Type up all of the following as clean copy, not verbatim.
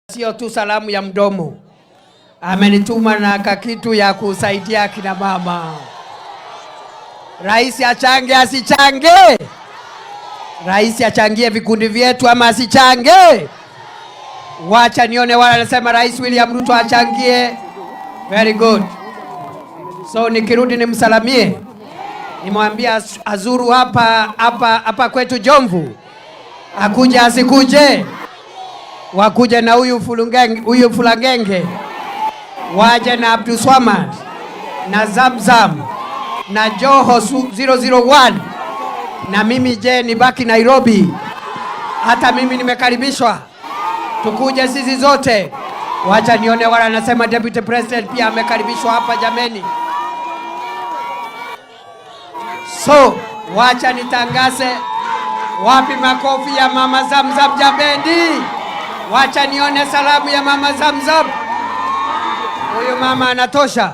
Sio tu salamu ya mdomo, amenituma na kakitu ya kusaidia kina mama. Rais achange asichange? Rais achangie vikundi vyetu ama asichange? Wacha nione wala anasema Rais William Ruto achangie. Very good. So nikirudi nimsalamie, nimwambia azuru hapa kwetu Jomvu, akuja asikuje, wakuje na huyu Fulangenge, waje na Abdulswamad na Zamzam na Joho 001 na mimi je nibaki Nairobi. Hata mimi nimekaribishwa, tukuje sisi zote. Wacha nione wala anasema Deputy President pia amekaribishwa hapa jameni. So wacha nitangaze, wapi makofi ya Mama Zamzam Jabendi? Wacha nione salamu ya Mama Zamzam. Huyo mama anatosha,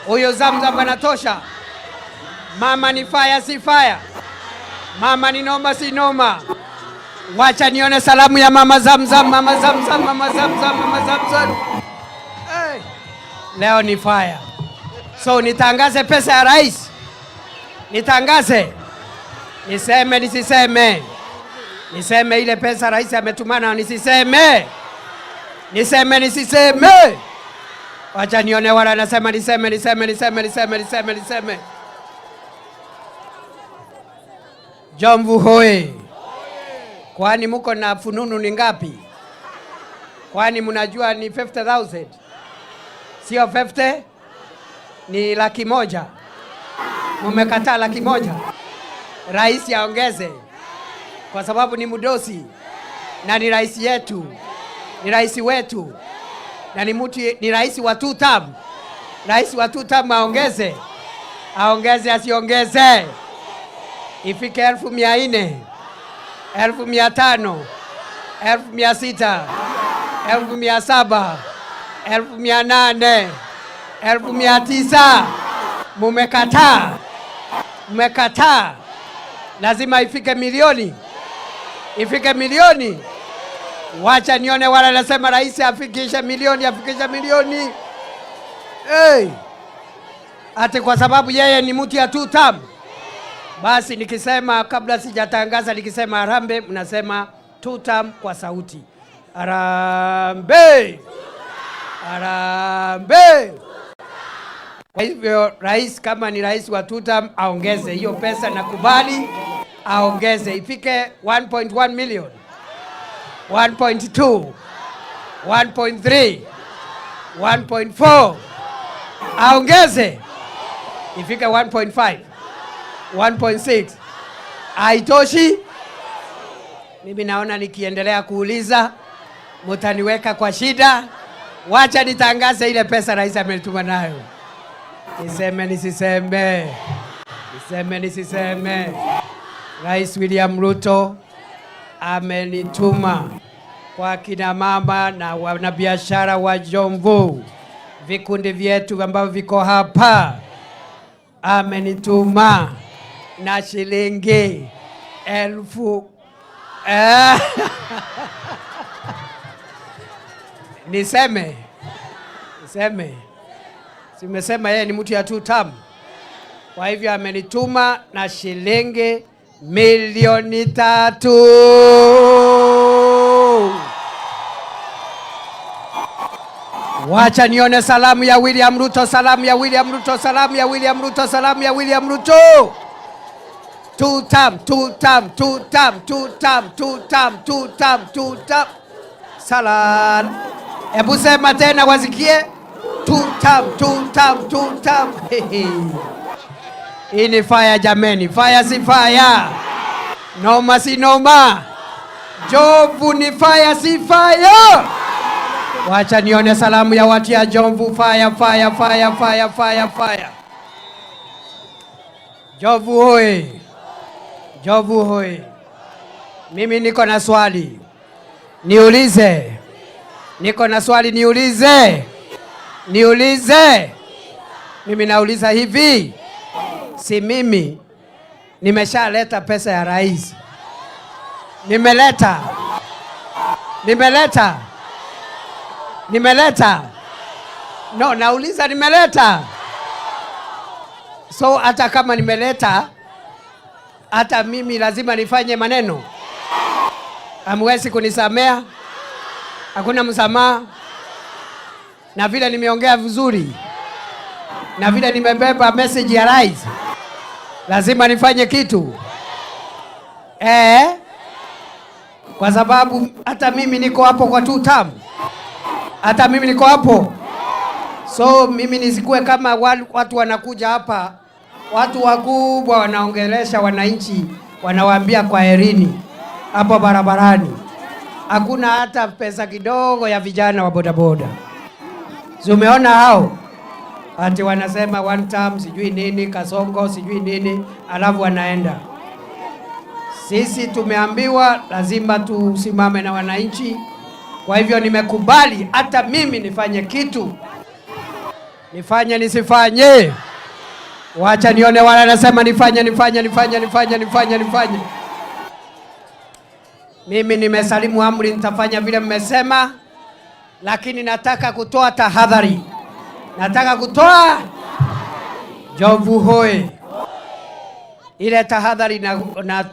huyo Zamzam anatosha. Mama ni fire si fire, mama ni noma si noma. Wacha nione salamu ya Mama Zamzam, Mama Zamzam, Mama Zamzam, Mama Zamzam. Hey. Leo ni fire. So nitangaze pesa ya rais, nitangaze, niseme nisiseme? Niseme ile pesa rais ametumana, nisiseme? Niseme nisiseme? Wacha nione wala anasema niseme. Jomvu hoye! Kwani muko na fununu ni ngapi? Kwani mnajua ni 50,000? Sio 50? Ni 100,000. Mumekataa 100,000? Rais aongeze, kwa sababu ni mudosi na ni rais yetu, ni rais wetu na ni rais wa 2 term. Rais wa 2 term aongeze, asiongeze? Ifike 400,000, 500,000, 600,000, 700,000, 800,000, 900,000. Mumekataa. Lazima ifike milioni, ifike milioni. Wacha nione wala nasema rais afikishe milioni, Hey. Ati kwa sababu yeye ni mtu ya 2 term. Basi nikisema kabla sijatangaza, nikisema Harambee, mnasema 2 term kwa sauti. Harambee! Harambee! Kwa hivyo rais kama ni rais wa 2 term aongeze hiyo pesa, na kubali aongeze ifike 1.1 million, 1.2, 1.3, 1.4, aongeze ifike 1.5, 1.6. Haitoshi? Mimi naona nikiendelea kuuliza mutaniweka kwa shida. Wacha nitangaze ile pesa rais ametuma nayo. Niseme nisiseme? Rais William Ruto amenituma kwa kina mama na wanabiashara wa Jomvu, vikundi vyetu ambavyo viko hapa. Amenituma na shilingi 1,000. Niseme? Simesema yeye ni mtu ya 2 term. Kwa hivyo amenituma na shilingi 3,000,000. Wacha nione salamu ya William Ruto, 2 term. Salam. Hebu sema tena wasikie. 2 term. Hii ni fire jameni, fire si fire, noma si noma. Jomvu ni fire si fire. Wacha nione salamu ya watu ya Jomvu. Fire. Jomvu hoye! Mimi niko na swali niulize. Mimi nauliza hivi, si mimi nimeshaleta pesa ya rais? Nimeleta. Nimeleta? No, nauliza nimeleta? So hata kama nimeleta, hata mimi lazima nifanye maneno? Hamwezi kunisamea? Hakuna msamaha? Na vile nimeongea vizuri, na vile nimebeba message ya rais, lazima nifanye kitu? Kwa sababu hata mimi niko hapo kwa 2 term. Hata mimi niko hapo. So mimi nisikue kama watu wanakuja hapa, watu wakubwa wanaongelesha wananchi, wanawaambia kwaherini hapo barabarani. Hakuna hata pesa kidogo ya vijana wa bodaboda. Umeona hao? Ati wanasema 1 term sijui nini, Kasongo sijui nini, alafu wanaenda. Sisi tumeambiwa lazima tusimame na wananchi. Kwa hivyo nimekubali hata mimi nifanye kitu. Nifanye nisifanye? Wacha nione wale wanasema nifanye. Mimi nimesalimu amri, nitafanya vile mmesema, lakini nataka kutoa tahadhari. Nataka kutoa Jomvu hoye. Ile tahadhari na